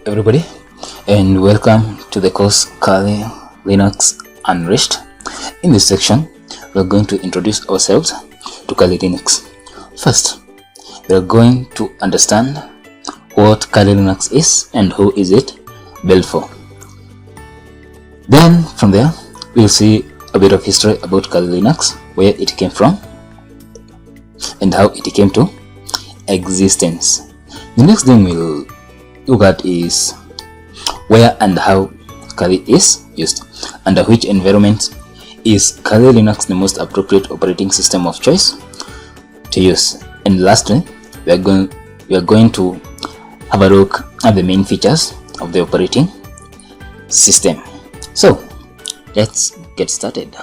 everybody, and welcome to the course Kali Linux Unleashed. In this section, we are going to introduce ourselves to Kali Linux. First, we are going to understand what Kali Linux is and who is it built for. Then from there, we'll see a bit of history about Kali Linux, where it came from and how it came to existence. The next thing we'll look at is where and how Kali is used. Under which environment is Kali Linux the most appropriate operating system of choice to use. And lastly, we are going to have a look at the main features of the operating system. So let's get started.